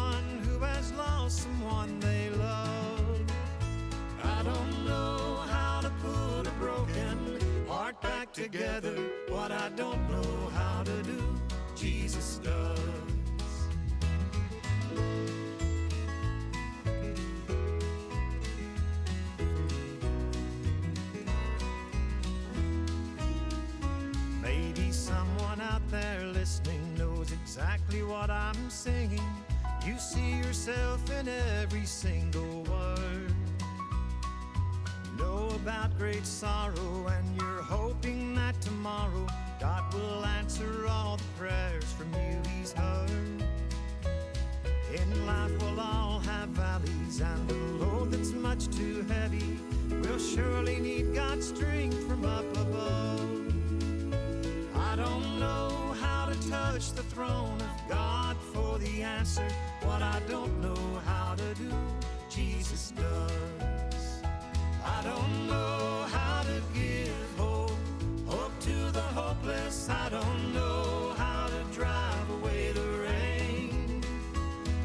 someone who has lost someone they love. I don't know how to put a broken heart back together. What I don't know how to do, Jesus does. Maybe someone out there listening knows exactly what I'm singing. You see yourself in every single word. You know about great sorrow, and you're hoping that tomorrow God will answer all the prayers from you He's heard. In life we'll all have valleys, and the load that's much too heavy will surely need God's strength from up above. I don't know how to touch the throne of God for the answer. What I don't know how to do, Jesus does. I don't know how to give hope to the hopeless. I don't know how to drive away the rain.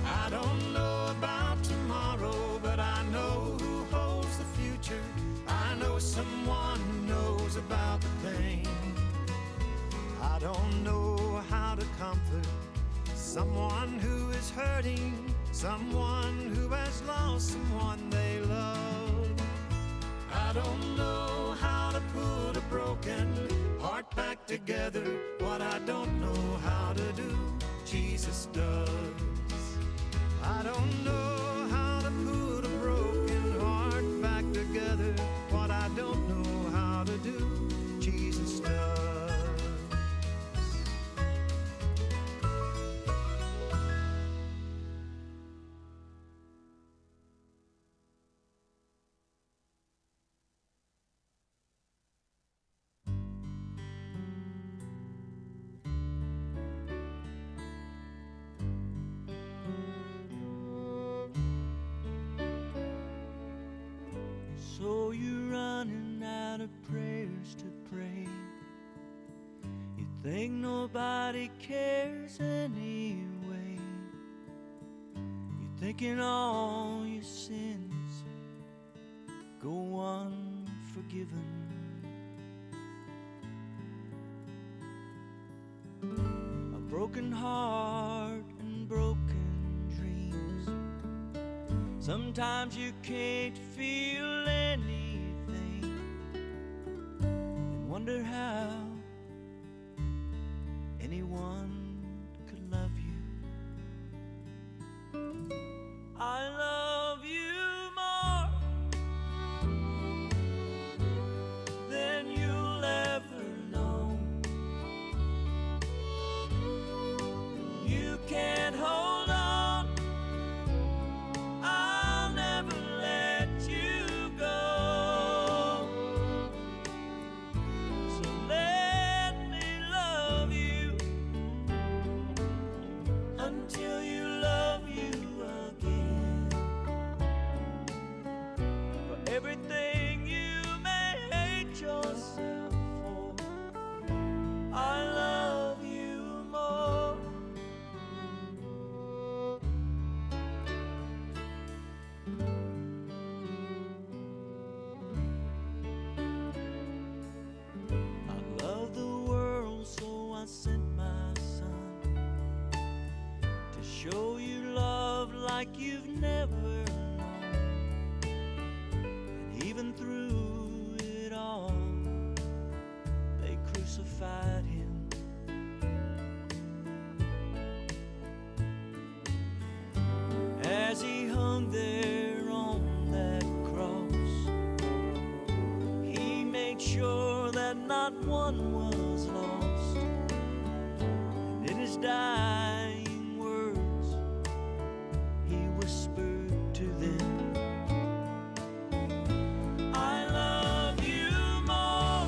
I don't know about tomorrow, but I know who holds the future. I know someone who knows about the pain. I don't know how to comfort someone who is hurting, someone who has lost someone they love. I don't know how to put a broken heart back together. What I don't know how to do, Jesus does. I don't know how to put a broken heart back together. What I don't know how to do, Jesus does. So you're running out of prayers to pray. You think nobody cares anyway. You're thinking all your sins go unforgiven. A broken heart and broken dreams. Sometimes you can't feel anything and wonder how anyone could love you. I love you more than you'll ever know. You can't hold on, I'll never let you go. So let me love you until you love you again. For everything you may hate yourself for, I love you more. I sent my son to show you love like you've never known. And even through it all, they crucified him. As he hung there on that cross, he made sure that not one was lost. In his dying words, he whispered to them, I love you more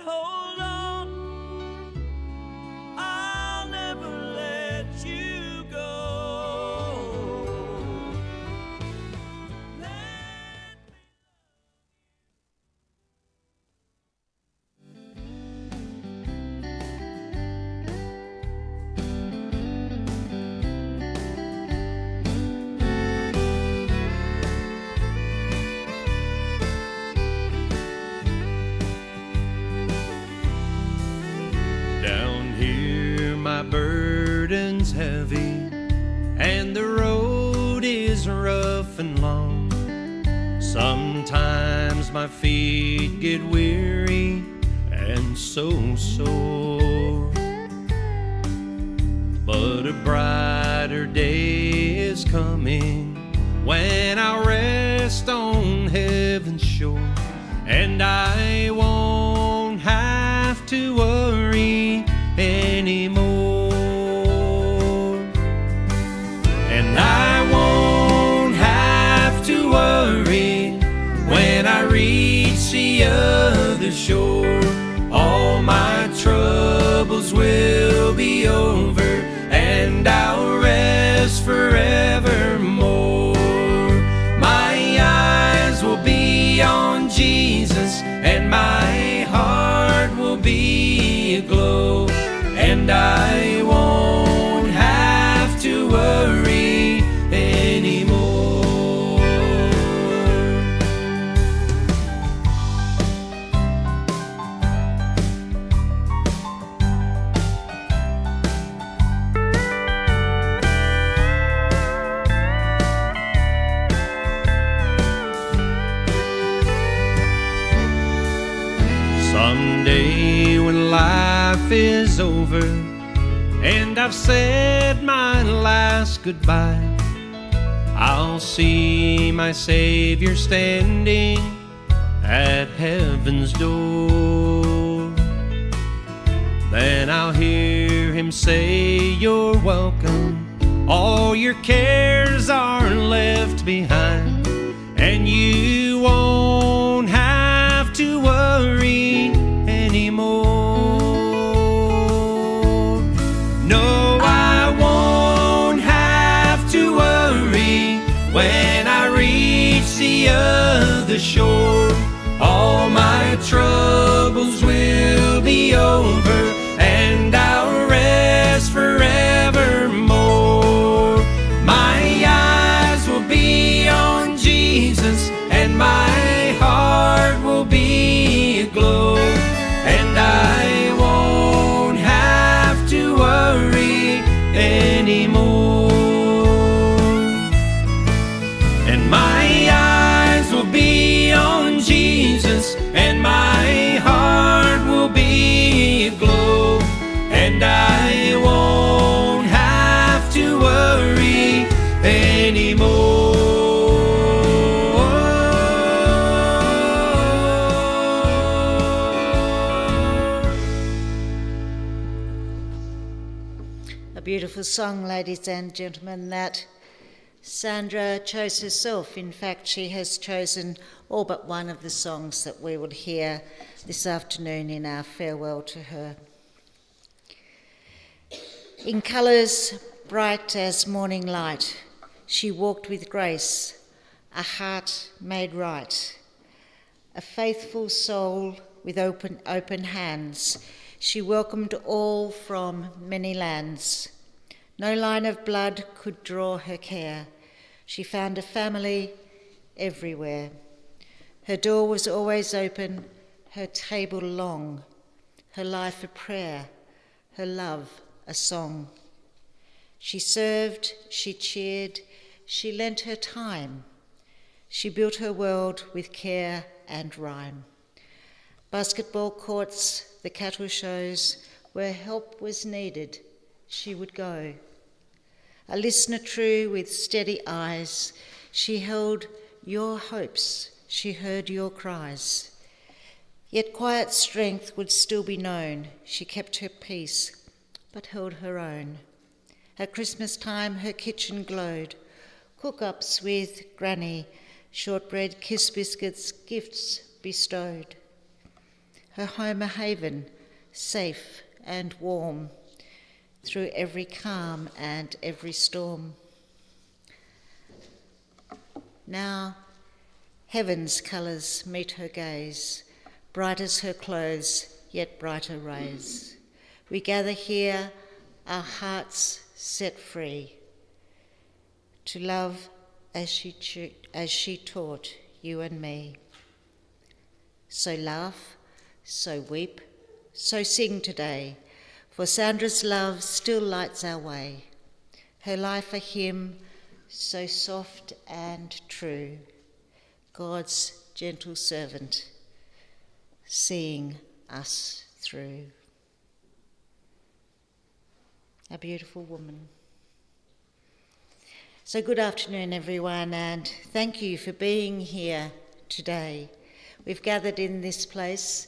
hold on. I'll never let you go. Down here my burden's heavy, and the road is rough and long. Sometimes my feet get weary and so sore. But a brighter day is coming when I'll rest on heaven's shore, and I won't have to worry anymore. And I won't have to worry when I reach the other shore. All my troubles will be over, and I'll rest forevermore. My eyes will be on Jesus, and my heart will be aglow, and I won't have to worry anymore. Someday when life is over and I've said my last goodbye, I'll see my Savior standing at heaven's door. Then I'll hear him say, "You're welcome, all your cares are left behind, and you won't have to worry anymore." No, I won't have to worry when I reach the other shore. All my troubles will be over, and I'll rest forevermore. My eyes will be on Jesus, and my heart will be aglow, and I won't have to worry anymore. And my eyes will be on Jesus, and my heart will be aglow, and I won't have to worry anymore. A beautiful song, ladies and gentlemen, that Sandra chose herself. In fact, she has chosen all but one of the songs that we will hear this afternoon in our farewell to her. In colours bright as morning light, she walked with grace, a heart made right. A faithful soul with open hands, she welcomed all from many lands. No line of blood could draw her care. She found a family everywhere. Her door was always open, her table long, her life a prayer, her love a song. She served, she cheered, she lent her time. She built her world with care and rhyme. Basketball courts, the cattle shows, where help was needed, she would go. A listener true with steady eyes, she held your hopes, she heard your cries. Yet quiet strength would still be known. She kept her peace, but held her own. At Christmas time her kitchen glowed, cook-ups with granny, shortbread, kiss biscuits, gifts bestowed. her home a haven, safe and warm, through every calm and every storm. Now heaven's colours meet her gaze, bright as her clothes, yet brighter rays. We gather here, our hearts set free, to love as she taught you and me. So laugh, so weep, so sing today, for Sandra's love still lights our way. Her life a hymn so soft and true, God's gentle servant, seeing us through. A beautiful woman. So good afternoon, everyone, and thank you for being here today. We've gathered in this place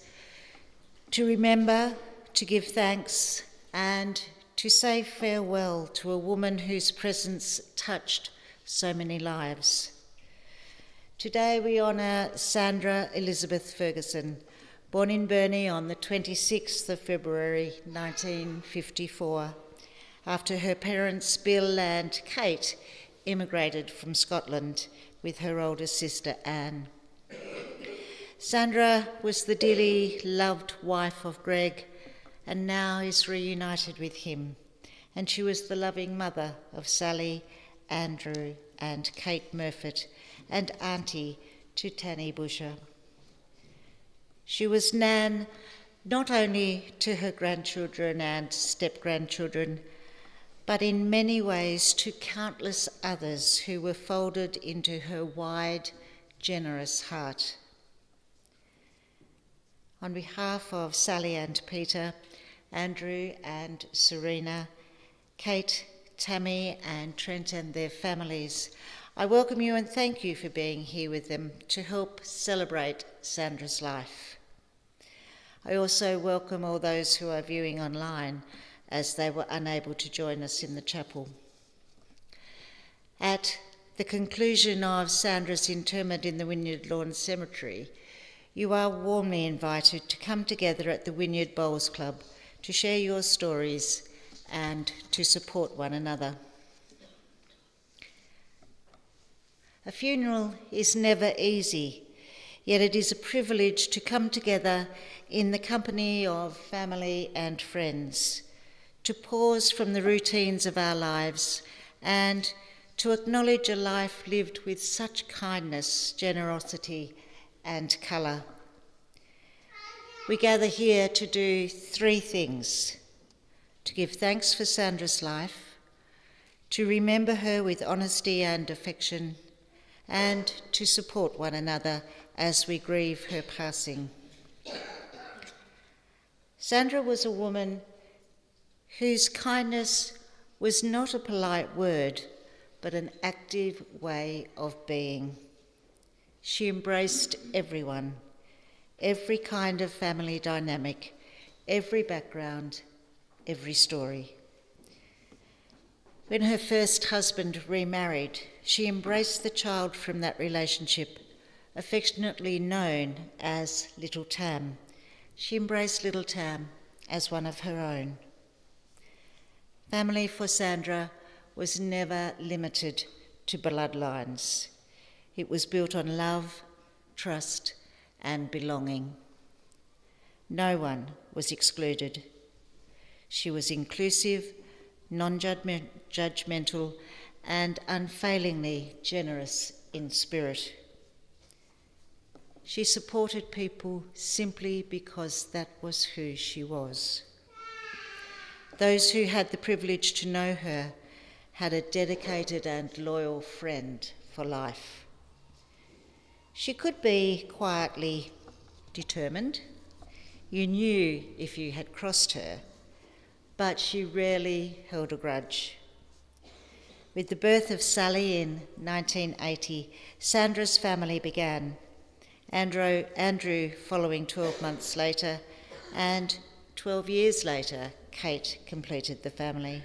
to remember, to give thanks, and to say farewell to a woman whose presence touched so many lives. Today we honour Sandra Elizabeth Ferguson, born in Burnie on the 26th of February 1954, after her parents Bill and Kate immigrated from Scotland with her older sister Anne. Sandra was the dearly loved wife of Greg and now is reunited with him, and she was the loving mother of Sally, Andrew and Kate Murfitt, and auntie to Tanny Busher. She was Nan not only to her grandchildren and step-grandchildren, but in many ways to countless others who were folded into her wide, generous heart. On behalf of Sally and Peter, Andrew and Serena, Kate, Tammy and Trent and their families, I welcome you and thank you for being here with them to help celebrate Sandra's life. I also welcome all those who are viewing online, as they were unable to join us in the chapel. At the conclusion of Sandra's interment in the Wynyard Lawn Cemetery, you are warmly invited to come together at the Wynyard Bowls Club to share your stories and to support one another. A funeral is never easy, yet it is a privilege to come together in the company of family and friends, to pause from the routines of our lives and to acknowledge a life lived with such kindness, generosity and colour. We gather here to do three things: to give thanks for Sandra's life, to remember her with honesty and affection, and to support one another as we grieve her passing. Sandra was a woman whose kindness was not a polite word, but an active way of being. She embraced everyone, every kind of family dynamic, every background, every story. When her first husband remarried, she embraced the child from that relationship, affectionately known as Little Tam. She embraced Little Tam as one of her own. Family for Sandra was never limited to bloodlines. It was built on love, trust, and belonging. No one was excluded. She was inclusive, non-judgmental, and unfailingly generous in spirit. She supported people simply because that was who she was. Those who had the privilege to know her had a dedicated and loyal friend for life. She could be quietly determined. You knew if you had crossed her, but she rarely held a grudge. With the birth of Sally in 1980, Sandra's family began. Andrew following 12 months later, and 12 years later, Kate completed the family.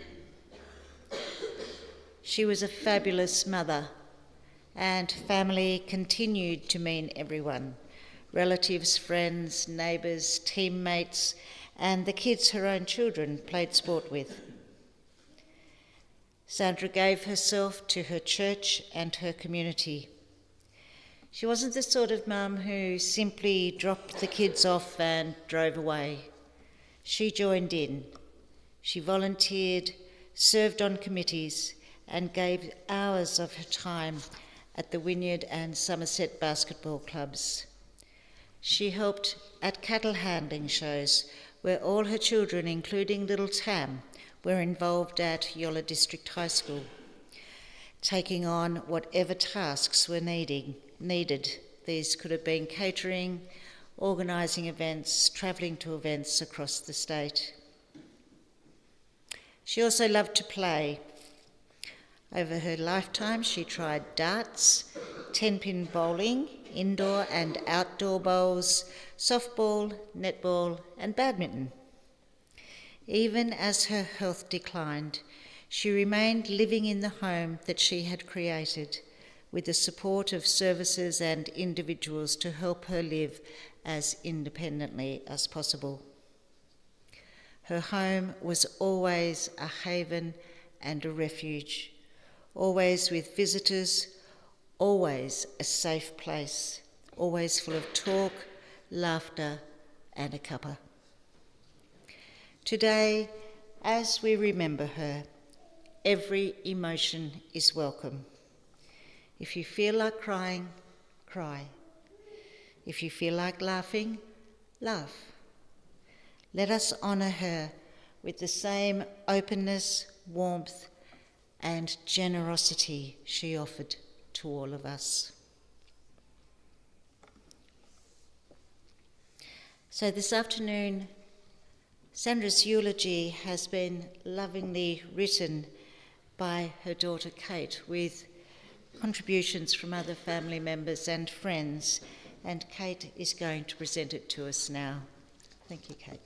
She was a fabulous mother, and family continued to mean everyone, relatives, friends, neighbours, teammates, and the kids her own children played sport with. Sandra gave herself to her church and her community. She wasn't the sort of mum who simply dropped the kids off and drove away. She joined in. She volunteered, served on committees, and gave hours of her time at the Wynyard and Somerset basketball clubs. She helped at cattle handling shows where all her children, including little Tam, were involved at Eulogy District High School, taking on whatever tasks were needed. These could have been catering, organising events, travelling to events across the state. She also loved to play. Over her lifetime, she tried darts, 10-pin bowling, indoor and outdoor bowls, softball, netball, and badminton. Even as her health declined, she remained living in the home that she had created, with the support of services and individuals to help her live as independently as possible. Her home was always a haven and a refuge, always with visitors, always a safe place, always full of talk, laughter, and a cuppa. Today, as we remember her, every emotion is welcome. If you feel like crying, cry. If you feel like laughing, laugh. Let us honour her with the same openness, warmth, and generosity she offered to all of us. So this afternoon, Sandra's eulogy has been lovingly written by her daughter Kate, with contributions from other family members and friends, and Kate is going to present it to us now. Thank you, Kate.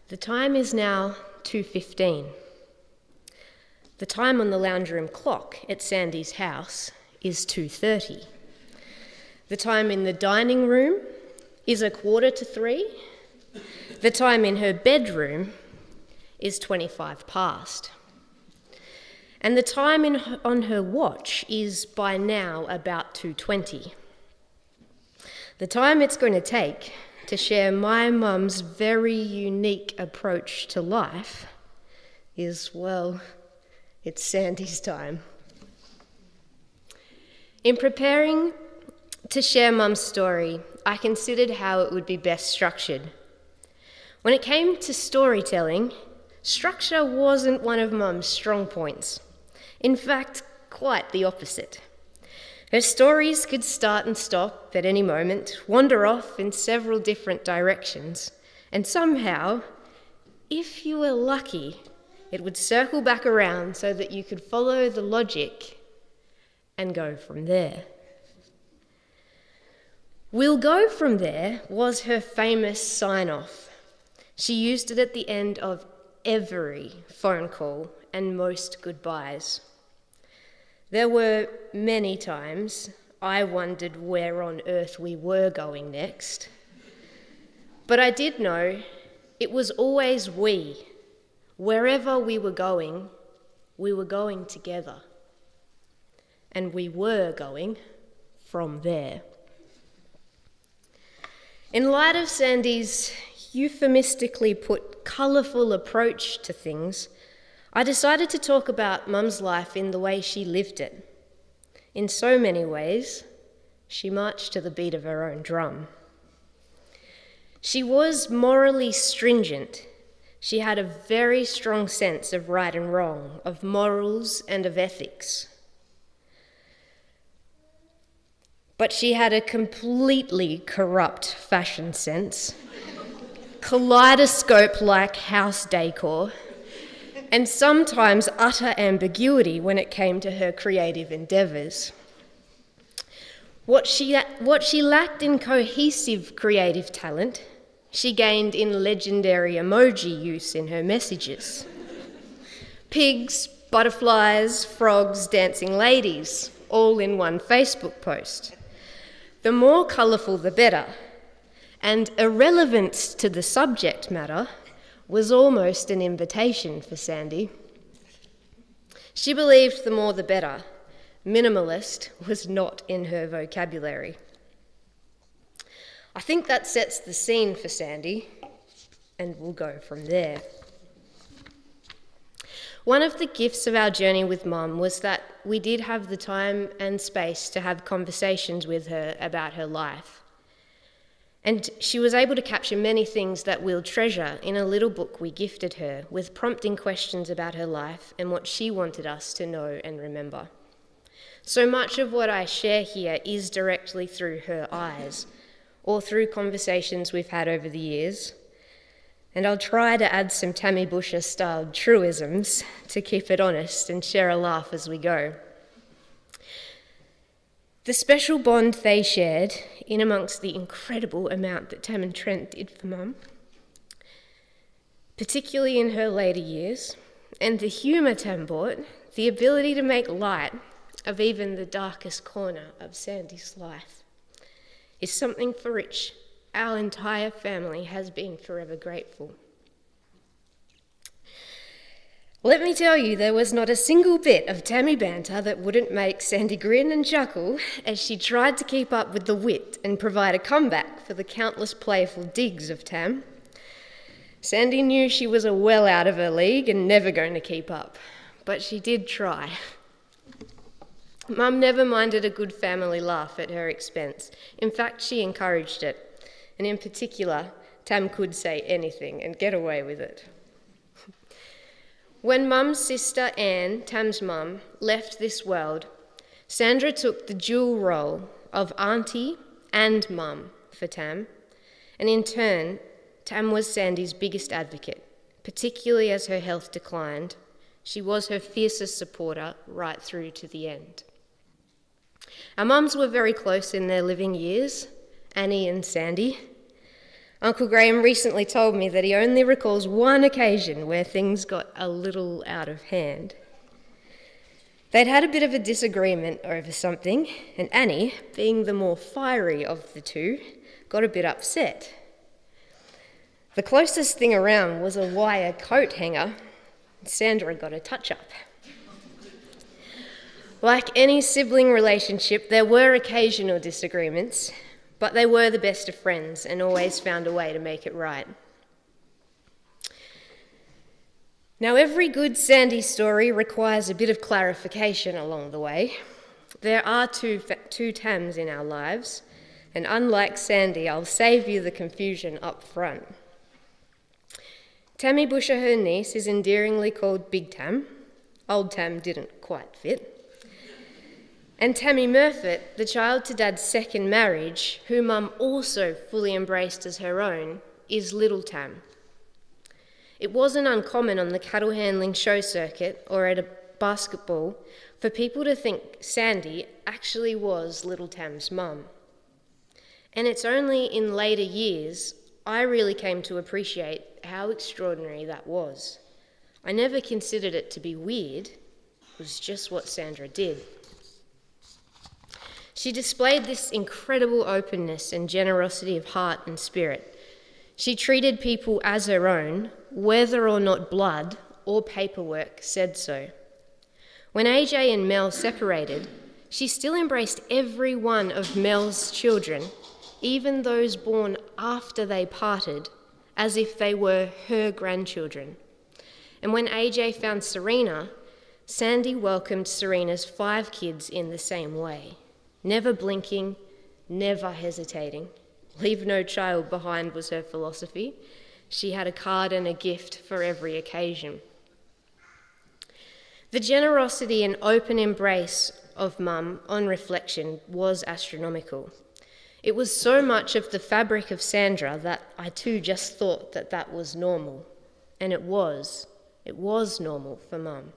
The time is now 2:15. The time on the lounge room clock at Sandy's house is 2:30. The time in the dining room is 2:45. The time in her bedroom is 25 past. And the time on her watch is by now about 2:20. The time it's going to take to share my mum's very unique approach to life is, well, it's Sandy's time. In preparing to share Mum's story, I considered how it would be best structured. When it came to storytelling, structure wasn't one of Mum's strong points. In fact, quite the opposite. Her stories could start and stop at any moment, wander off in several different directions, and somehow, if you were lucky, it would circle back around so that you could follow the logic and go from there. "We'll go from there" was her famous sign-off. She used it at the end of every phone call and most goodbyes. There were many times I wondered where on earth we were going next. But I did know it was always we. Wherever we were going together. And we were going from there. In light of Sandy's euphemistically put colourful approach to things, I decided to talk about Mum's life in the way she lived it. In so many ways, she marched to the beat of her own drum. She was morally stringent. She had a very strong sense of right and wrong, of morals and of ethics. But she had a completely corrupt fashion sense, kaleidoscope-like house decor, and sometimes utter ambiguity when it came to her creative endeavours. What she lacked in cohesive creative talent, she gained in legendary emoji use in her messages. Pigs, butterflies, frogs, dancing ladies, all in one Facebook post. The more colourful the better, and irrelevance to the subject matter was almost an invitation for Sandy. She believed the more the better. Minimalist was not in her vocabulary. I think that sets the scene for Sandy, and we'll go from there. One of the gifts of our journey with Mum was that we did have the time and space to have conversations with her about her life. And she was able to capture many things that we'll treasure in a little book we gifted her, with prompting questions about her life and what she wanted us to know and remember. So much of what I share here is directly through her eyes, or through conversations we've had over the years. And I'll try to add some Tammy Busher-styled truisms to keep it honest and share a laugh as we go. The special bond they shared, in amongst the incredible amount that Tam and Trent did for Mum, particularly in her later years, and the humour Tam brought, the ability to make light of even the darkest corner of Sandy's life, is something for which our entire family has been forever grateful. Let me tell you, there was not a single bit of Tammy banter that wouldn't make Sandy grin and chuckle as she tried to keep up with the wit and provide a comeback for the countless playful digs of Tam. Sandy knew she was well out of her league and never going to keep up, but she did try. Mum never minded a good family laugh at her expense. In fact, she encouraged it. And in particular, Tam could say anything and get away with it. When Mum's sister Anne, Tam's mum, left this world, Sandra took the dual role of auntie and mum for Tam, and in turn, Tam was Sandy's biggest advocate, particularly as her health declined. She was her fiercest supporter right through to the end. Our mums were very close in their living years, Annie and Sandy. Uncle Graham recently told me that he only recalls one occasion where things got a little out of hand. They'd had a bit of a disagreement over something, and Annie, being the more fiery of the two, got a bit upset. The closest thing around was a wire coat hanger. Sandra got a touch-up. Like any sibling relationship, there were occasional disagreements, but they were the best of friends and always found a way to make it right. Now, every good Sandy story requires a bit of clarification along the way. There are two Tams in our lives, and unlike Sandy, I'll save you the confusion up front. Tammy Busher, her niece, is endearingly called Big Tam. Old Tam didn't quite fit. And Tammy Murfitt, the child to Dad's second marriage, who Mum also fully embraced as her own, is Little Tam. It wasn't uncommon on the cattle handling show circuit or at a basketball for people to think Sandy actually was Little Tam's mum. And it's only in later years I really came to appreciate how extraordinary that was. I never considered it to be weird, it was just what Sandra did. She displayed this incredible openness and generosity of heart and spirit. She treated people as her own, whether or not blood or paperwork said so. When AJ and Mel separated, she still embraced every one of Mel's children, even those born after they parted, as if they were her grandchildren. And when AJ found Serena, Sandy welcomed Serena's 5 kids in the same way. Never blinking, never hesitating. Leave no child behind was her philosophy. She had a card and a gift for every occasion. The generosity and open embrace of Mum, on reflection, was astronomical. It was so much of the fabric of Sandra that I too just thought that that was normal. And it was. It was normal for Mum.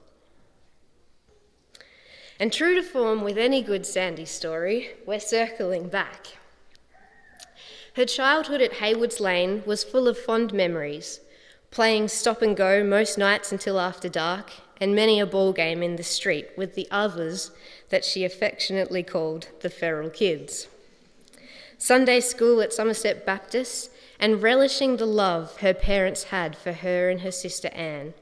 And true to form with any good Sandy story, we're circling back. Her childhood at Haywards Lane was full of fond memories, playing stop and go most nights until after dark, and many a ball game in the street with the others that she affectionately called the feral kids. Sunday school at Somerset Baptist, and relishing the love her parents had for her and her sister Anne.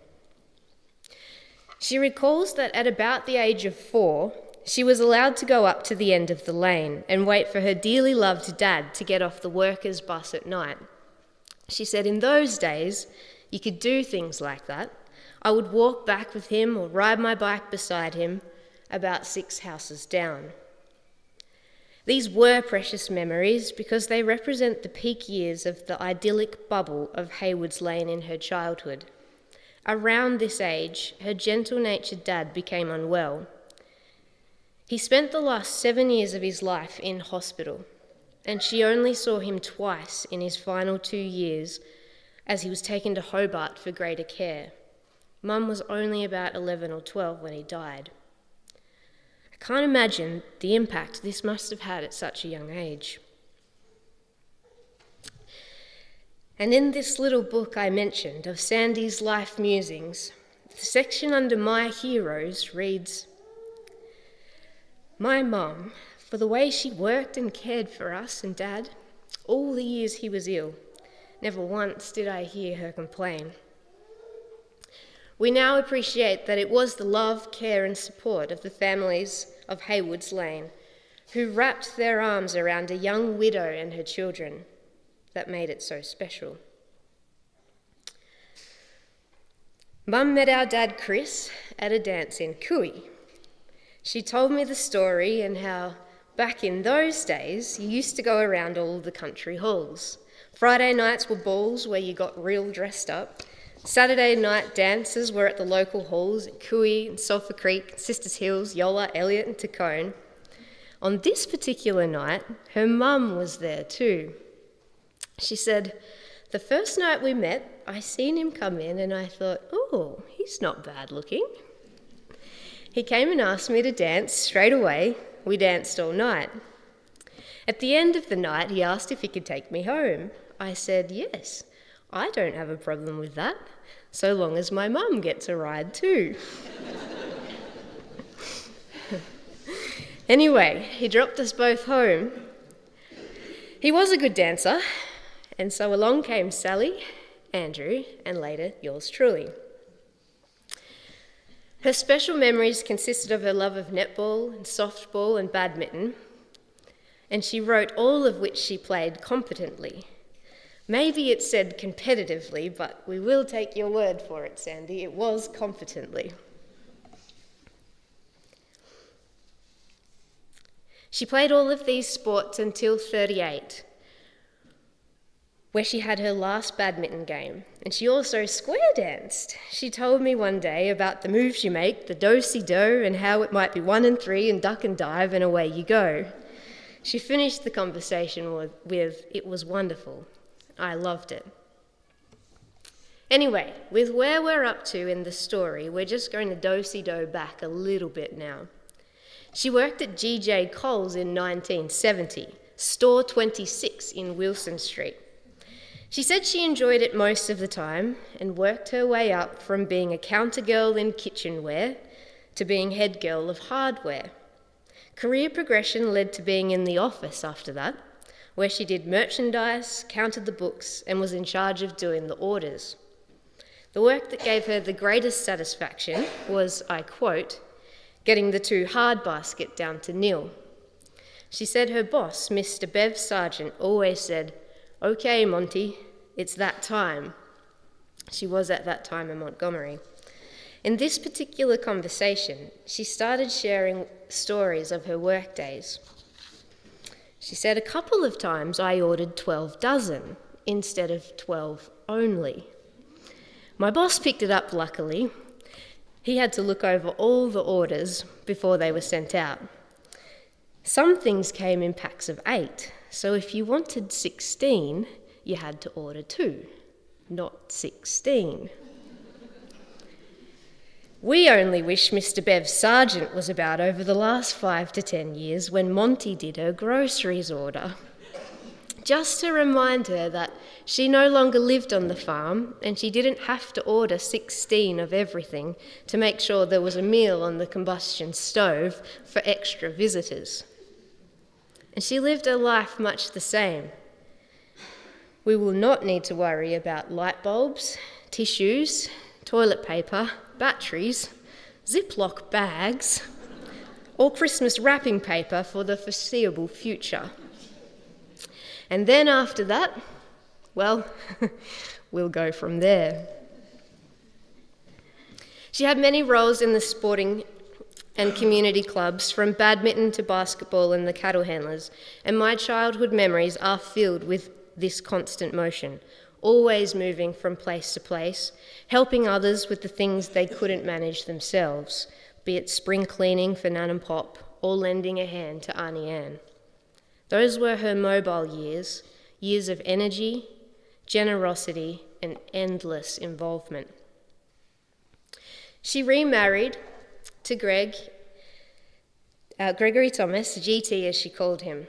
She recalls that at about the age of 4, she was allowed to go up to the end of the lane and wait for her dearly loved dad to get off the workers' bus at night. She said in those days, you could do things like that. I would walk back with him or ride my bike beside him about 6 houses down. These were precious memories because they represent the peak years of the idyllic bubble of Haywards Lane in her childhood. Around this age, her gentle-natured dad became unwell. He spent the last 7 years of his life in hospital, and she only saw him twice in his final 2 years as he was taken to Hobart for greater care. Mum was only about 11 or 12 when he died. I can't imagine the impact this must have had at such a young age. And in this little book I mentioned of Sandy's life musings, the section under My Heroes reads, "My mum, for the way she worked and cared for us and Dad, all the years he was ill, never once did I hear her complain. We now appreciate that it was the love, care and support of the families of Haywards Lane who wrapped their arms around a young widow and her children that made it so special. Mum met our dad Chris at a dance in Cooey. She told me the story and how back in those days you used to go around all the country halls. Friday nights were balls where you got real dressed up. Saturday night dances were at the local halls at Cooey and Sulphur Creek, Sisters Hills, Yola, Elliot and Tacone. On this particular night, her mum was there too. She said, the first night we met, I seen him come in and I thought, oh, he's not bad looking. He came and asked me to dance straight away. We danced all night. At the end of the night, he asked if he could take me home. I said, yes, I don't have a problem with that, so long as my mum gets a ride too. Anyway, he dropped us both home. He was a good dancer, and so along came Sally, Andrew, and later yours truly. Her special memories consisted of her love of netball and softball and badminton, and she wrote all of which she played competently. Maybe it said competitively, but we will take your word for it, Sandy. It was competently. She played all of these sports until 38, where she had her last badminton game, and she also square danced. She told me one day about the moves you make, the do-si-do, and how it might be 1 and 3 and duck and dive and away you go. She finished the conversation with, it was wonderful. I loved it. Anyway, with where we're up to in the story, we're just going to do-si-do back a little bit now. She worked at G.J. Coles in 1970, store 26 in Wilson Street. She said she enjoyed it most of the time and worked her way up from being a counter girl in kitchenware to being head girl of hardware. Career progression led to being in the office after that, where she did merchandise, counted the books, and was in charge of doing the orders. The work that gave her the greatest satisfaction was, I quote, getting the 2 hard basket down to nil. She said her boss, Mr. Bev Sargent, always said, "Okay, Monty, it's that time." She was at that time in Montgomery. In this particular conversation, she started sharing stories of her work days. She said, a couple of times I ordered 12 dozen instead of 12 only. My boss picked it up, luckily. He had to look over all the orders before they were sent out. Some things came in packs of 8, so if you wanted 16, you had to order 2, not 16. We only wish Mr. Bev Sargent was about over the last 5 to 10 years when Monty did her groceries order. Just to remind her that she no longer lived on the farm and she didn't have to order 16 of everything to make sure there was a meal on the combustion stove for extra visitors. And she lived her life much the same. We will not need to worry about light bulbs, tissues, toilet paper, batteries, Ziploc bags, or Christmas wrapping paper for the foreseeable future. And then after that, well, we'll go from there. She had many roles in the sporting and community clubs, from badminton to basketball and the cattle handlers, and my childhood memories are filled with this constant motion, always moving from place to place, helping others with the things they couldn't manage themselves, be it spring cleaning for Nan and Pop or lending a hand to Auntie Anne. Those were her mobile years, years of energy, generosity, and endless involvement. She remarried to Gregory Thomas, GT as she called him.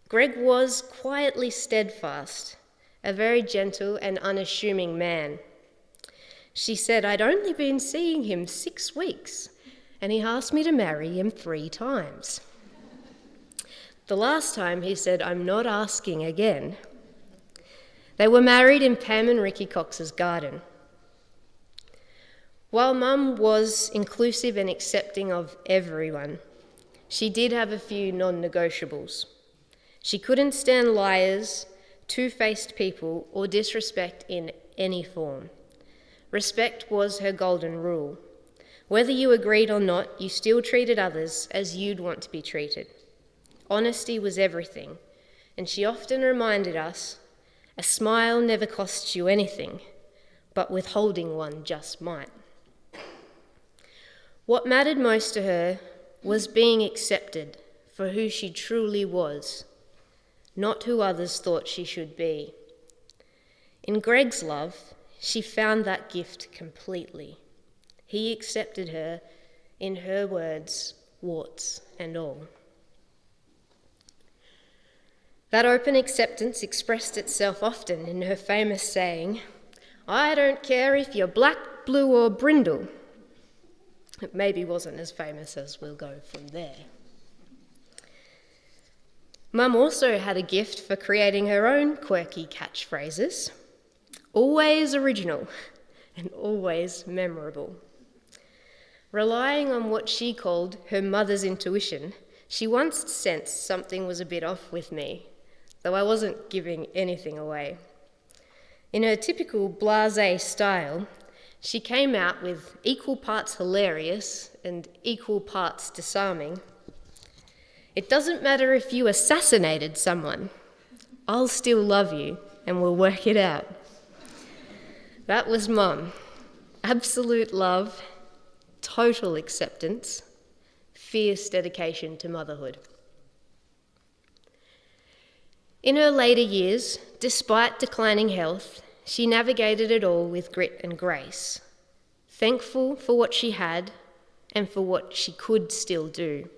Greg was quietly steadfast, a very gentle and unassuming man. She said, "I'd only been seeing him 6 weeks, and he asked me to marry him 3 times. The last time he said, 'I'm not asking again.'" They were married in Pam and Ricky Cox's garden. While Mum was inclusive and accepting of everyone, she did have a few non-negotiables. She couldn't stand liars, two-faced people, or disrespect in any form. Respect was her golden rule. Whether you agreed or not, you still treated others as you'd want to be treated. Honesty was everything, and she often reminded us, a smile never costs you anything, but withholding one just might. What mattered most to her was being accepted for who she truly was, not who others thought she should be. In Greg's love, she found that gift completely. He accepted her, in her words, warts and all. That open acceptance expressed itself often in her famous saying, "I don't care if you're black, blue or brindle." It maybe wasn't as famous as we'll go from there. Mum also had a gift for creating her own quirky catchphrases, always original and always memorable. Relying on what she called her mother's intuition, she once sensed something was a bit off with me, though I wasn't giving anything away. In her typical blasé style, she came out with equal parts hilarious and equal parts disarming. "It doesn't matter if you assassinated someone, I'll still love you and we'll work it out." That was Mum. Absolute love, total acceptance, fierce dedication to motherhood. In her later years, despite declining health, she navigated it all with grit and grace, thankful for what she had and for what she could still do.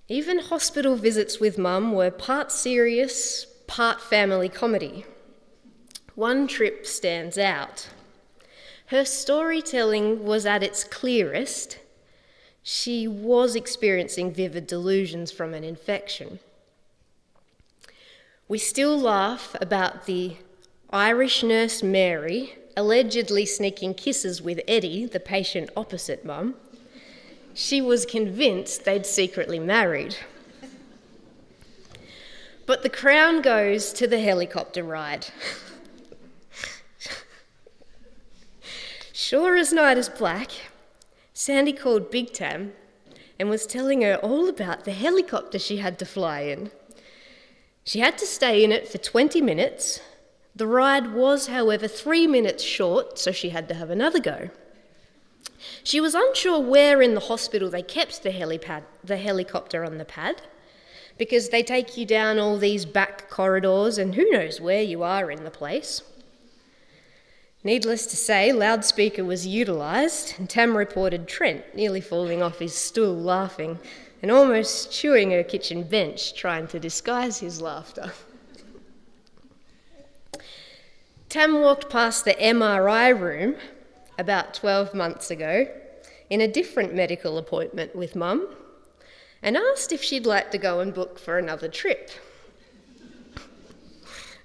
Even hospital visits with Mum were part serious, part family comedy. One trip stands out. Her storytelling was at its clearest. She was experiencing vivid delusions from an infection. We still laugh about the Irish nurse Mary allegedly sneaking kisses with Eddie, the patient opposite Mum. She was convinced they'd secretly married. But the crown goes to the helicopter ride. Sure as night is black, Sandy called Big Tam and was telling her all about the helicopter she had to fly in. She had to stay in it for 20 minutes. The ride was, however, 3 minutes short, so she had to have another go. She was unsure where in the hospital they kept the helicopter on the pad, because they take you down all these back corridors and who knows where you are in the place. Needless to say, loudspeaker was utilised, and Tam reported Trent nearly falling off his stool laughing and almost chewing her kitchen bench trying to disguise his laughter. Tam walked past the MRI room about 12 months ago in a different medical appointment with Mum and asked if she'd like to go and book for another trip.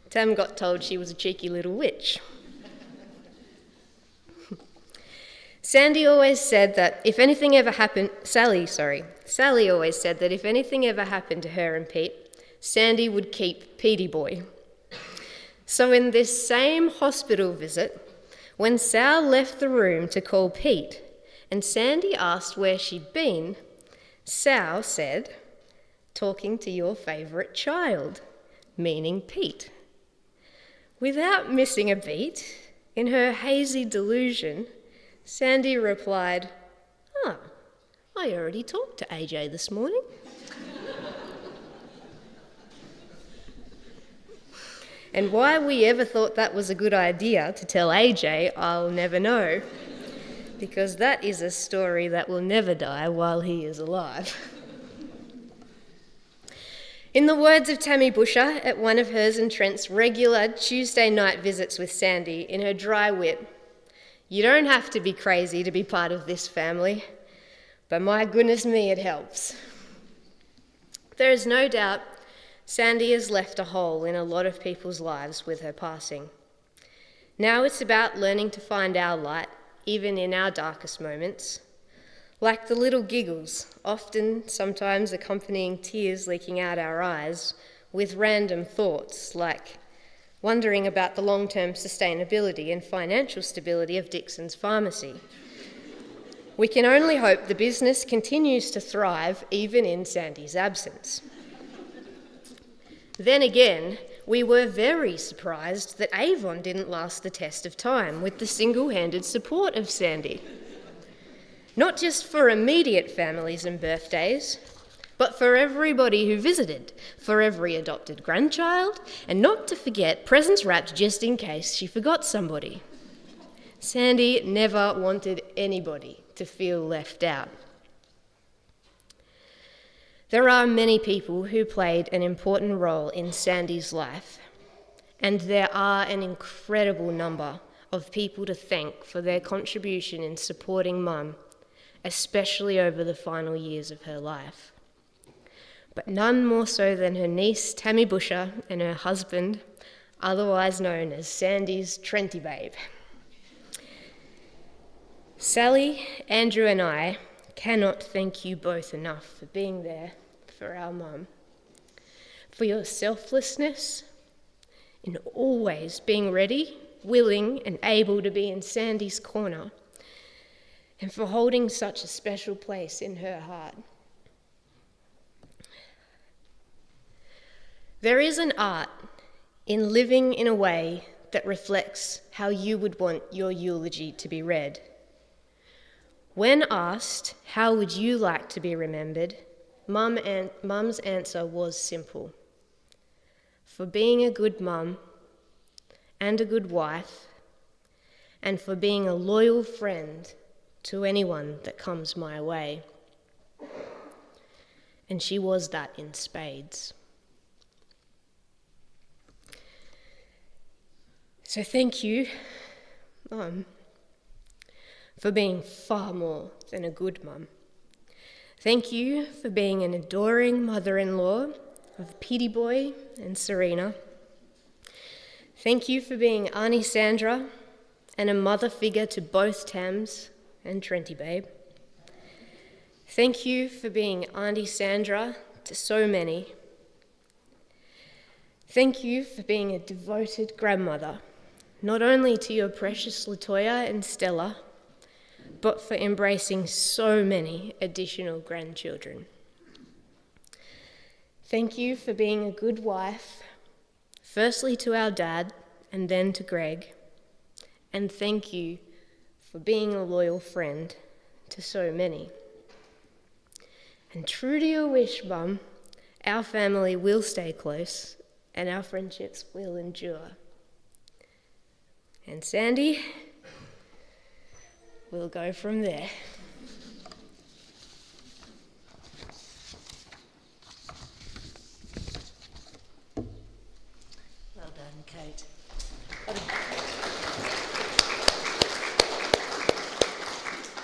Tam got told she was a cheeky little witch. Sally always said that if anything ever happened to her and Pete, Sandy would keep Petey boy. So in this same hospital visit, when Sal left the room to call Pete and Sandy asked where she'd been, Sal said, "Talking to your favourite child," meaning Pete. Without missing a beat, in her hazy delusion, Sandy replied, "Oh, I already talked to AJ this morning." And why we ever thought that was a good idea to tell AJ, I'll never know, because that is a story that will never die while he is alive. In the words of Tammy Busher at one of hers and Trent's regular Tuesday night visits with Sandy, in her dry wit, "You don't have to be crazy to be part of this family, but my goodness me, it helps." There is no doubt Sandy has left a hole in a lot of people's lives with her passing. Now it's about learning to find our light, even in our darkest moments. Like the little giggles, sometimes accompanying tears leaking out our eyes, with random thoughts like wondering about the long-term sustainability and financial stability of Dixon's pharmacy. We can only hope the business continues to thrive even in Sandy's absence. Then again, we were very surprised that Avon didn't last the test of time with the single-handed support of Sandy. Not just for immediate families and birthdays, but for everybody who visited, for every adopted grandchild, and not to forget presents wrapped just in case she forgot somebody. Sandy never wanted anybody to feel left out. There are many people who played an important role in Sandy's life, and there are an incredible number of people to thank for their contribution in supporting Mum, especially over the final years of her life. But none more so than her niece Tammy Busher and her husband, otherwise known as Sandy's Trenty Babe. Sally, Andrew and I cannot thank you both enough for being there for our Mum, for your selflessness in always being ready, willing and able to be in Sandy's corner, and for holding such a special place in her heart. There is an art in living in a way that reflects how you would want your eulogy to be read. When asked, how would you like to be remembered, Mum's answer was simple. For being a good mum and a good wife, and for being a loyal friend to anyone that comes my way. And she was that in spades. So thank you, Mum, for being far more than a good mum. Thank you for being an adoring mother-in-law of Petey Boy and Serena. Thank you for being Auntie Sandra and a mother figure to both Tams and Trenty Babe. Thank you for being Auntie Sandra to so many. Thank you for being a devoted grandmother, not only to your precious Latoya and Stella, but for embracing so many additional grandchildren. Thank you for being a good wife, firstly to our dad and then to Greg, and thank you for being a loyal friend to so many. And true to your wish, Mum, our family will stay close and our friendships will endure. And Sandy, we'll go from there. Well done, Kate.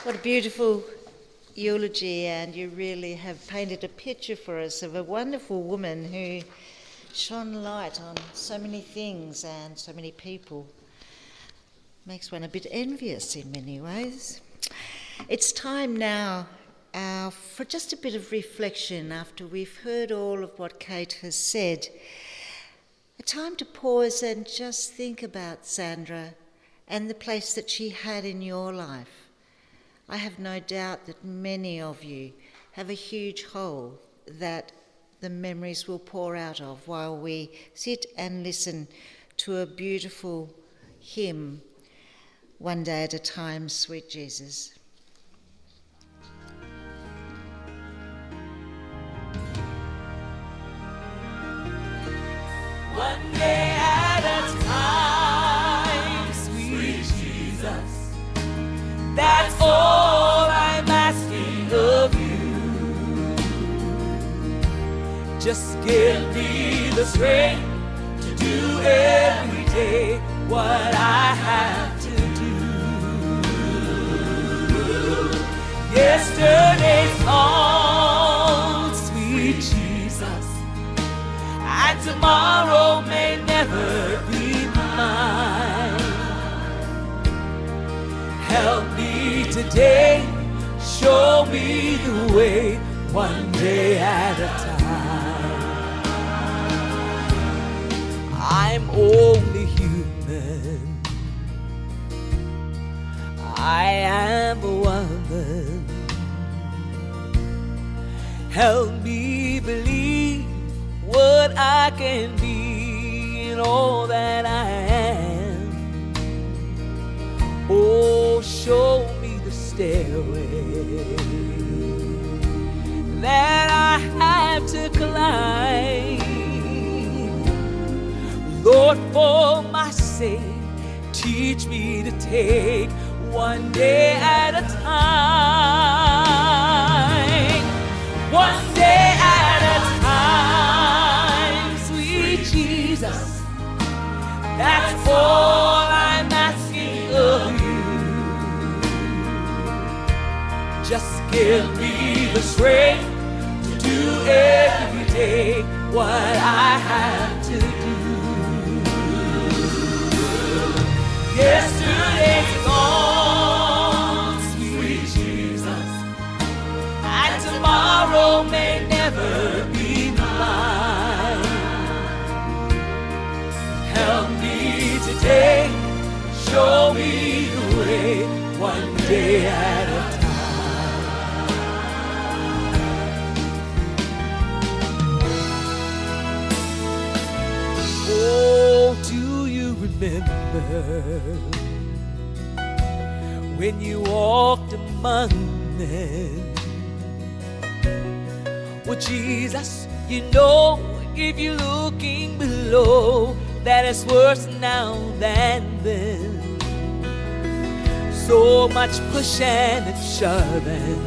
What a beautiful eulogy, and you really have painted a picture for us of a wonderful woman who shone light on so many things and so many people. Makes one a bit envious in many ways. It's time now for just a bit of reflection after we've heard all of what Kate has said. A time to pause and just think about Sandra and the place that she had in your life. I have no doubt that many of you have a huge hole that the memories will pour out of while we sit and listen to a beautiful hymn, One Day at a Time, Sweet Jesus. One day at a time, sweet Jesus. That's all I'm asking of you. Just give me the strength to do every day what I have to do. Yesterday's gone, sweet Jesus, and tomorrow may never be mine. Help me today, show me the way, one day at a time. I'm only human, I am a woman. Help me believe what I can be in all that I am. Oh, show me the stairway that I have to climb. Lord, for my sake, teach me to take one day at a time. One day at a time, sweet Jesus. That's all I'm asking of you. Just give me the strength to do every day what I have to do. Yesterday's gone, sweet Jesus, and tomorrow may never be mine. Help me today, show me the way, one day at a time. Oh, do you remember when you walked among men? Well, Jesus, you know, if you're looking below, that it's worse now than then. So much pushing and shoving,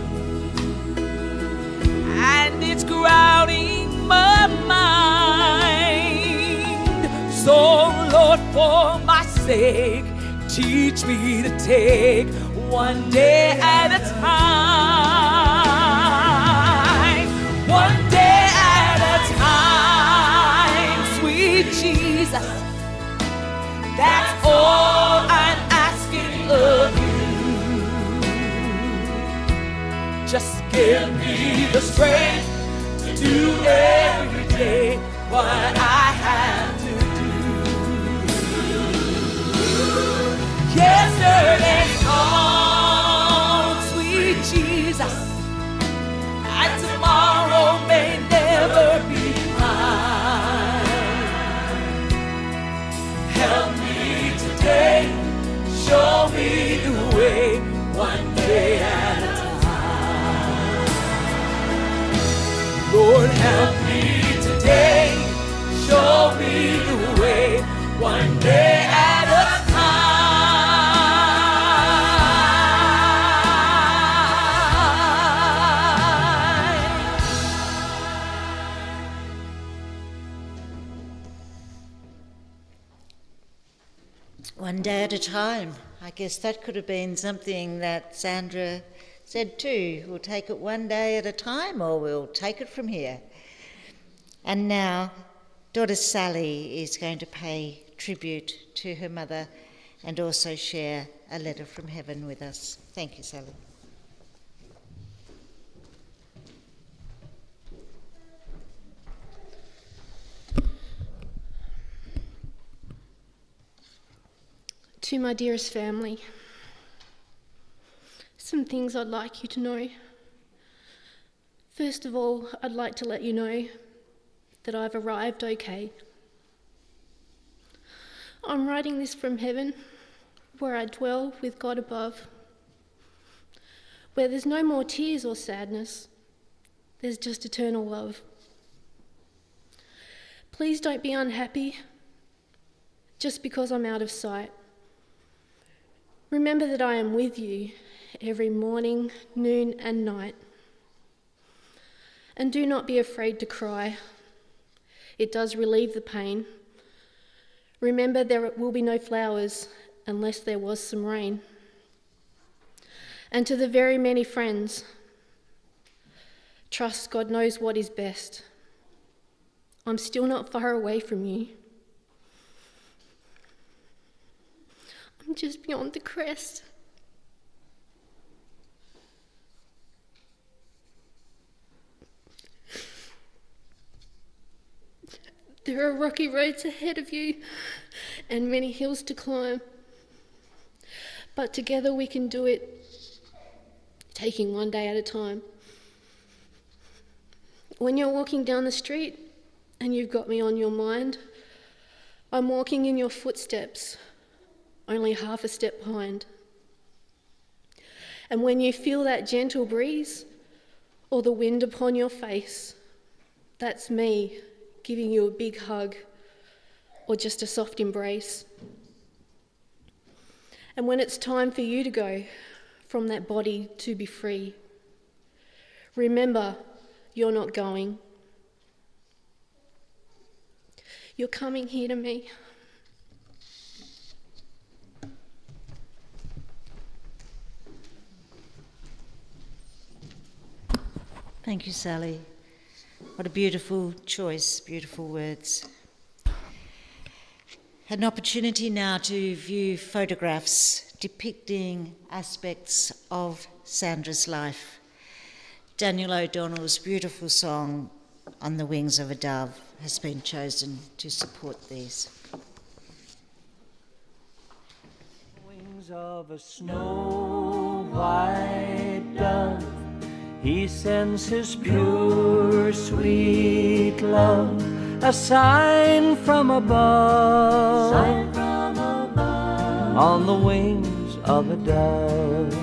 and it's crowding my mind. So, Lord, for my sake, teach me to take one day at a time. One day at a time, sweet Jesus. That's all I'm asking of you. Just give me the strength to do every day what I have to do. Yesterday's gone, sweet Jesus, and tomorrow may never be mine. Help me today, show me the way, one day at a time. Lord, help me today, show One day at a time. I guess that could have been something that Sandra said too. We'll take it one day at a time, or we'll take it from here. And now, daughter Sally is going to pay tribute to her mother and also share a letter from heaven with us. Thank you, Sally. To my dearest family, some things I'd like you to know. First of all, I'd like to let you know that I've arrived okay. I'm writing this from heaven, where I dwell with God above, where there's no more tears or sadness, there's just eternal love. Please don't be unhappy just because I'm out of sight. Remember that I am with you every morning, noon and night. And do not be afraid to cry. It does relieve the pain. Remember there will be no flowers unless there was some rain. And to the very many friends, trust God knows what is best. I'm still not far away from you. I'm just beyond the crest. There are rocky roads ahead of you and many hills to climb. But together we can do it, taking one day at a time. When you're walking down the street and you've got me on your mind, I'm walking in your footsteps, only half a step behind. And when you feel that gentle breeze or the wind upon your face, that's me giving you a big hug or just a soft embrace. And when it's time for you to go from that body to be free, remember you're not going. You're coming here to me. Thank you, Sally. What a beautiful choice, beautiful words. An opportunity now to view photographs depicting aspects of Sandra's life. Daniel O'Donnell's beautiful song, On the Wings of a Dove, has been chosen to support these. Wings of a snow white dove, he sends his pure, sweet love, a sign from above, on the wings of a dove.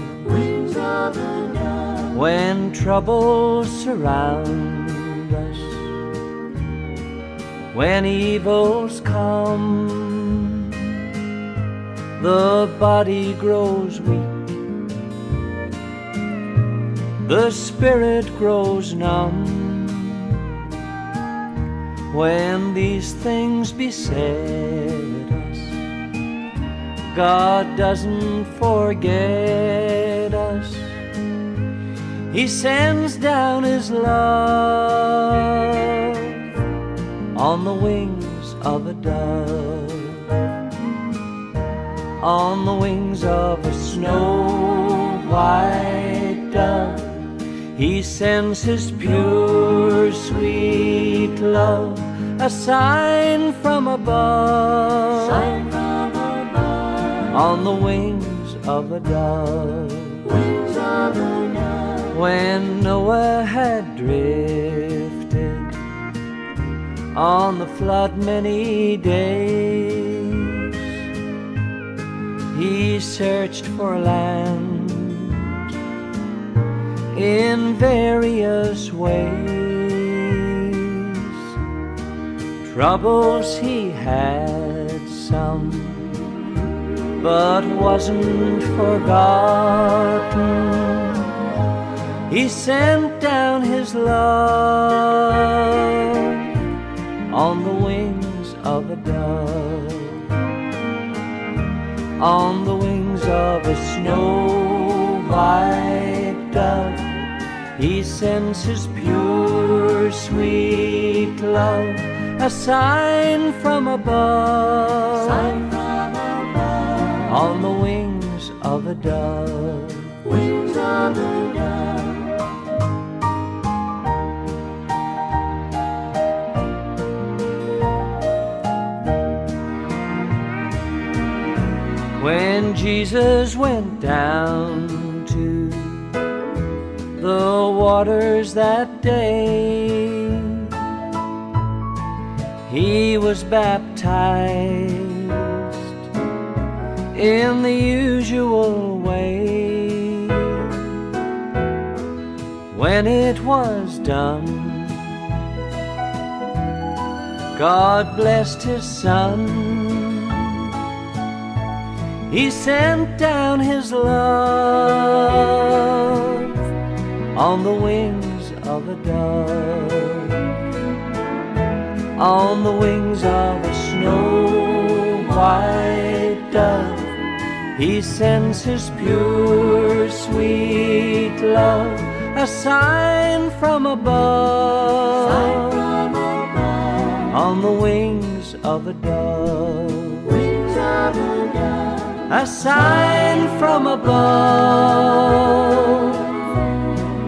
When troubles surround us, when evils come, the body grows weak, the spirit grows numb. When these things beset us, God doesn't forget us. He sends down his love on the wings of a dove, on the wings of a snow white dove. He sends his pure, sweet love, a sign from above, on the wings of a dove. When Noah had drifted on the flood many days, he searched for land in various ways. Troubles he had some, but wasn't forgotten. He sent down his love on the wings of a dove, on the wings of a snow-white dove. He sends his pure, sweet love, a sign from above, on the wings of a dove. Wings of a dove. When Jesus went down to the waters that day, he was baptized in the usual way. When it was done, God blessed his Son. He sent down his love on the wings of a dove, on the wings of a snow-white dove. He sends his pure, sweet love, a sign from above, on the wings of a dove. Wings of a dove. A sign from above,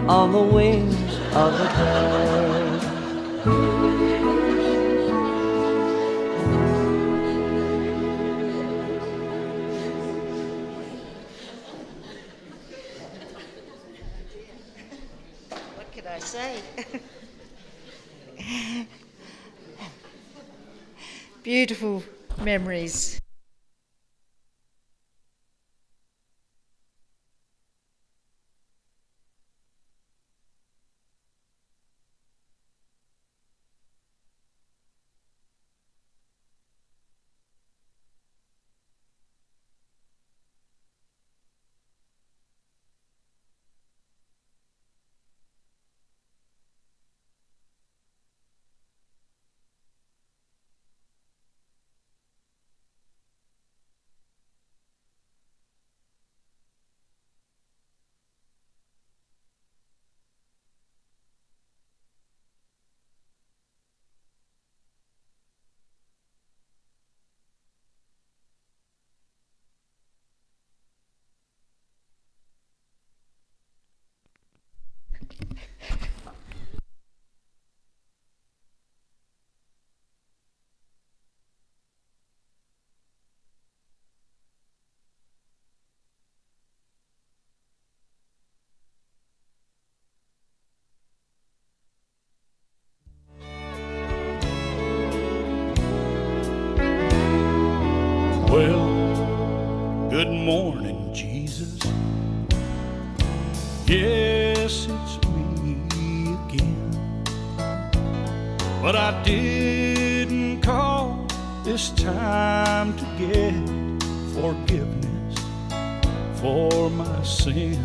on the wings of a dove. What could I say? Beautiful memories. Well, good morning, Jesus. Yes, it's me again. But I didn't call this time to get forgiveness for my sin.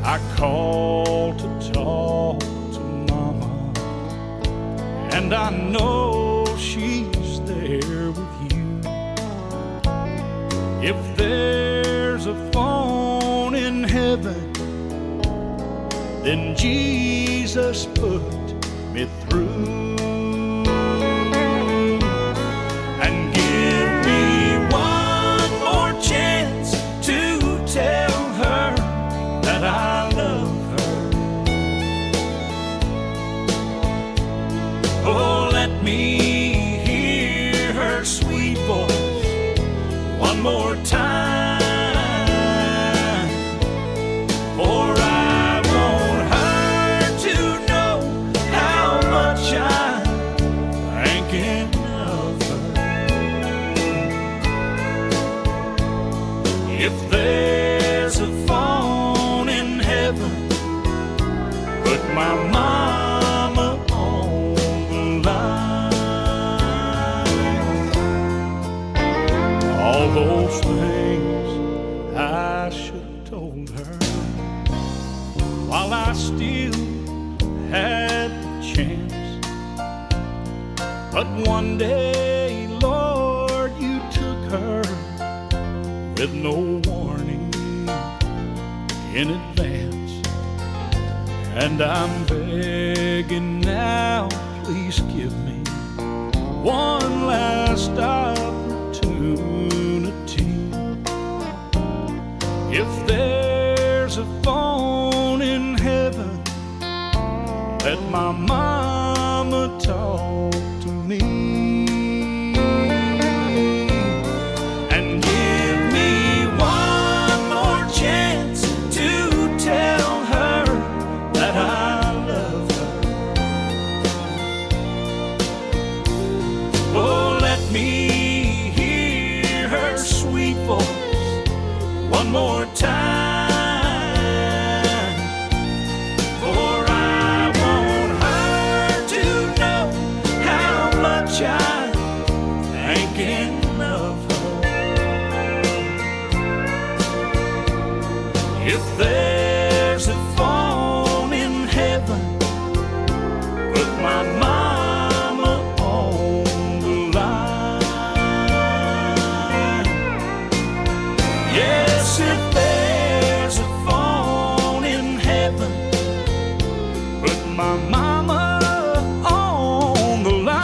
I called to talk to Mama, and I know she's there with you. If there's a phone in heaven, then Jesus put me through. And give me one more chance to tell her that I love her. Oh, let me hear her sweet voice one more time, for I want her to know how much I'm thinking of her. If there's a phone in heaven, put my mama on the line. All those things I should have told her while I still had the chance. But one day, Lord, you took her with no warning in advance. And I'm begging now, please give me one last opportunity. If there's a phone in heaven, let my mama talk to me. And give me one more chance to tell her that I love her. Oh, let me hear her sweet voice one more time, for I want her to know how much I'm thinking of her. If there's a phone in heaven, put my mama on the line. Yes, if there's a phone in heaven, put my mama on the line.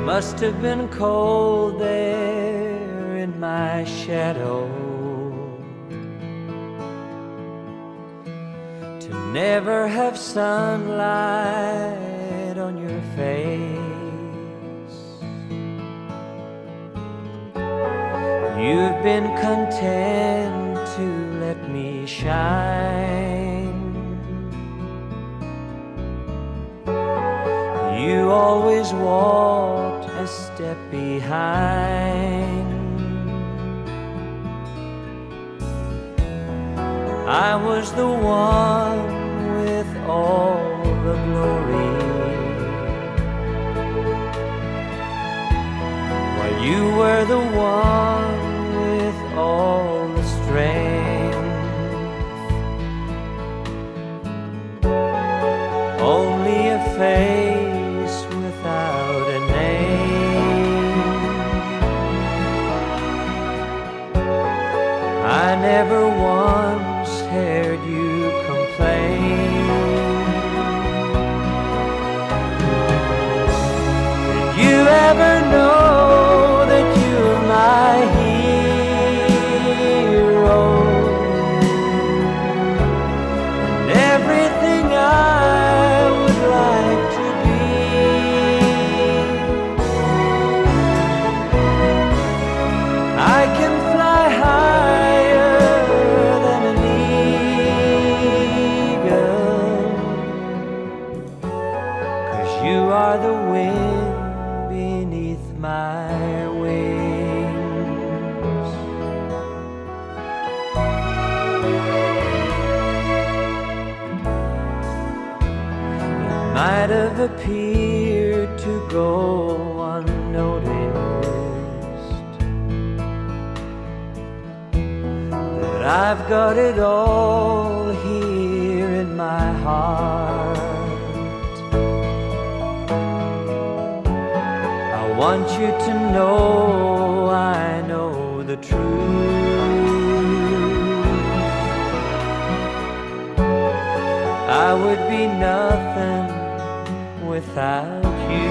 Must have been cold there in my shadow to never have sunlight on your face. You've been content to let me shine. You always walked a step behind. I was the one with all the glory, while you were the one with all the strength. Only a face without a name. I never once heard you complain. Did you ever know that you're my hero? And everything I would like to be. I can fly higher than an eagle, 'cause you are the wind beneath my wings. It might have appeared to go unnoticed that I've got it all here in my heart. I want you to know I know the truth. I would be nothing without you.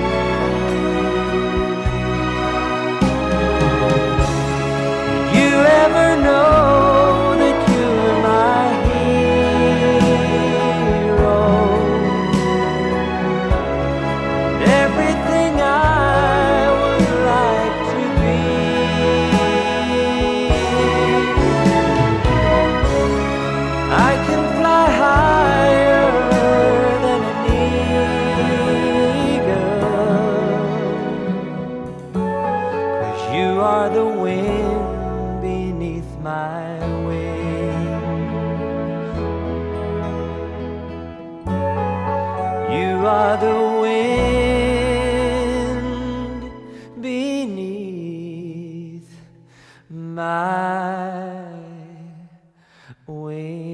Did you ever know that you're my hero? Everything I would like to be. I can fly higher than an eagle, wind beneath my wings. You are the wind beneath my wings.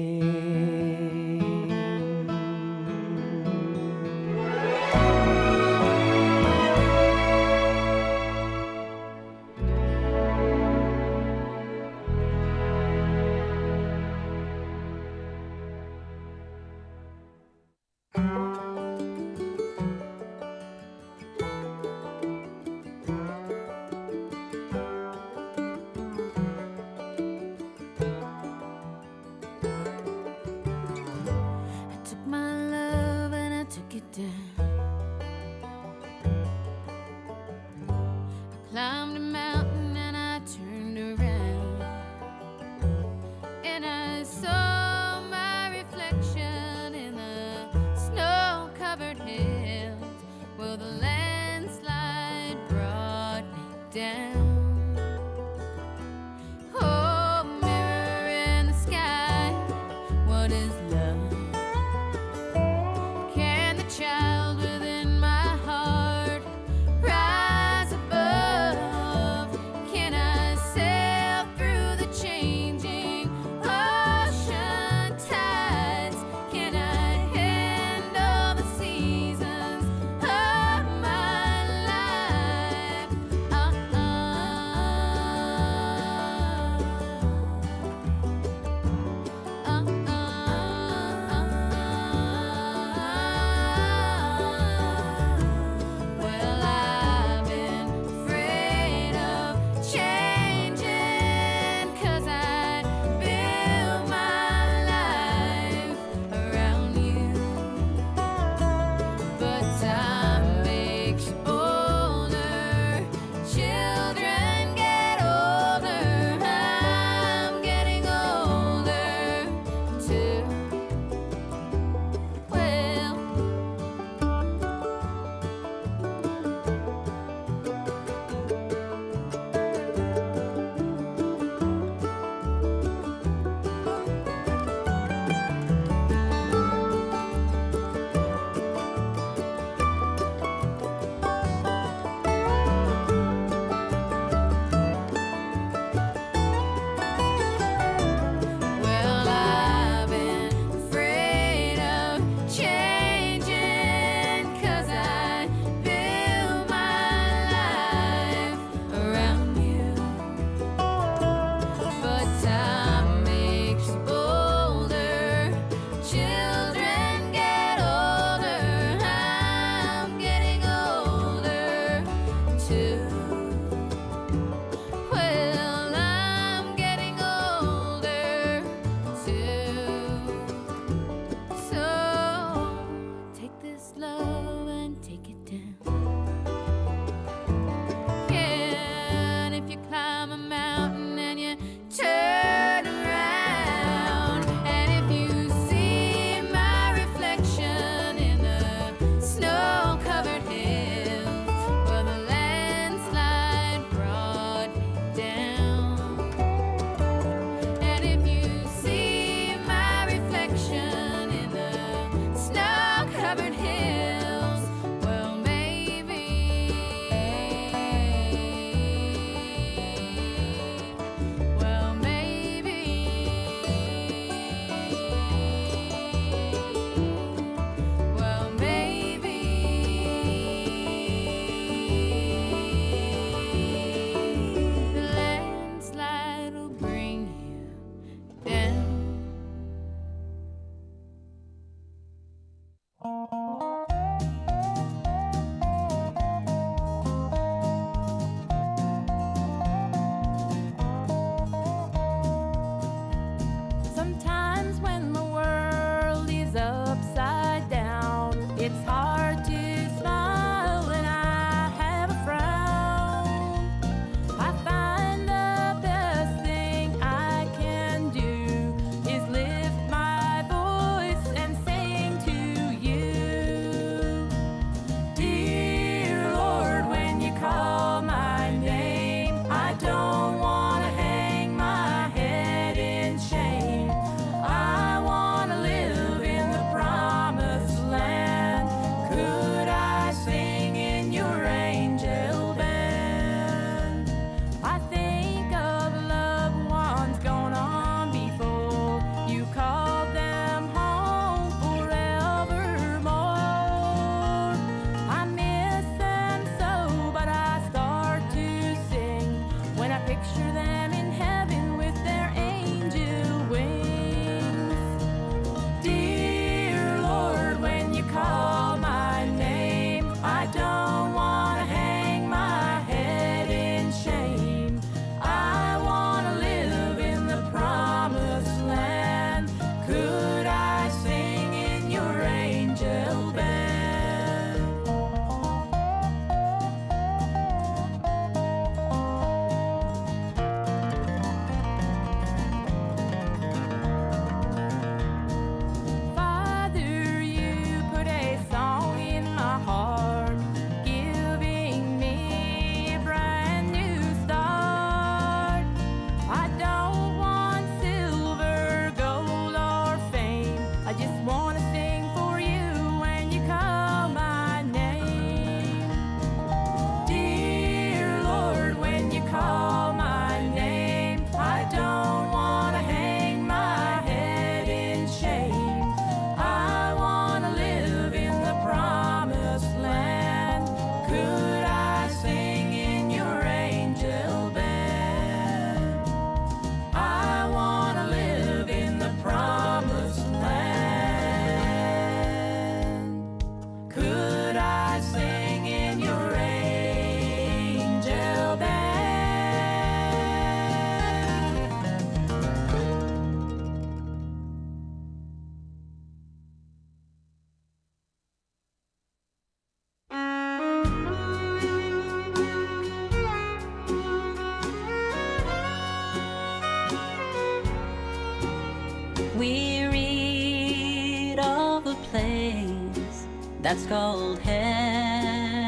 that's called heaven.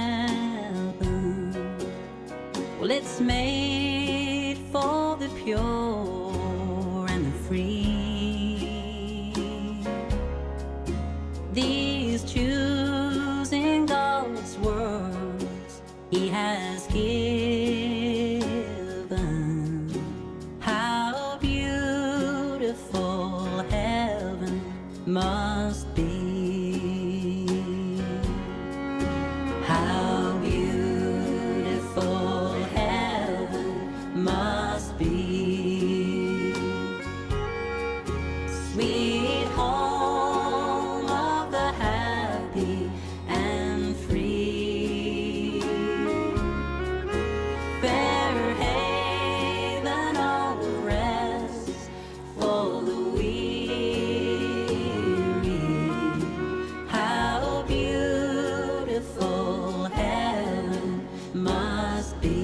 Well, it's made for the pure and the free. These choosing God's words He has given. How beautiful heaven must be. How beautiful heaven must be. Sweet home of the happy and free. Fair haven of rest for the weary. How beautiful heaven must be.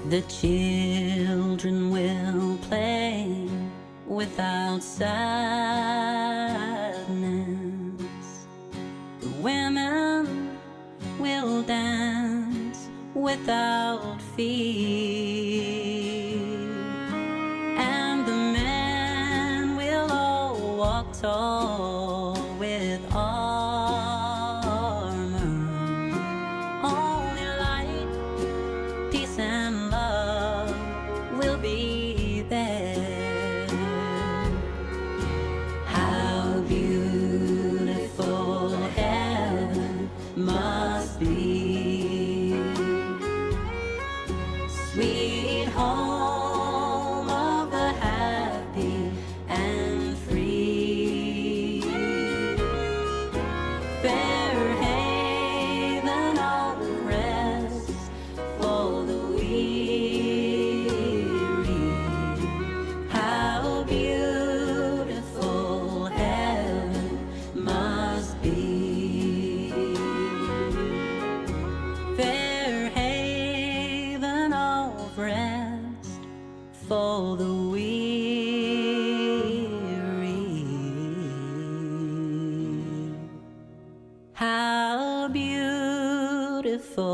The children will play without sadness. The women will dance without fear. And the men will all walk tall with armor. Only light, peace and love will be there. How beautiful heaven must be. Sweet home of the happy and free. Fair haven of rest for the weary. How beautiful heaven must be. Fair haven of rest for the weary. How beautiful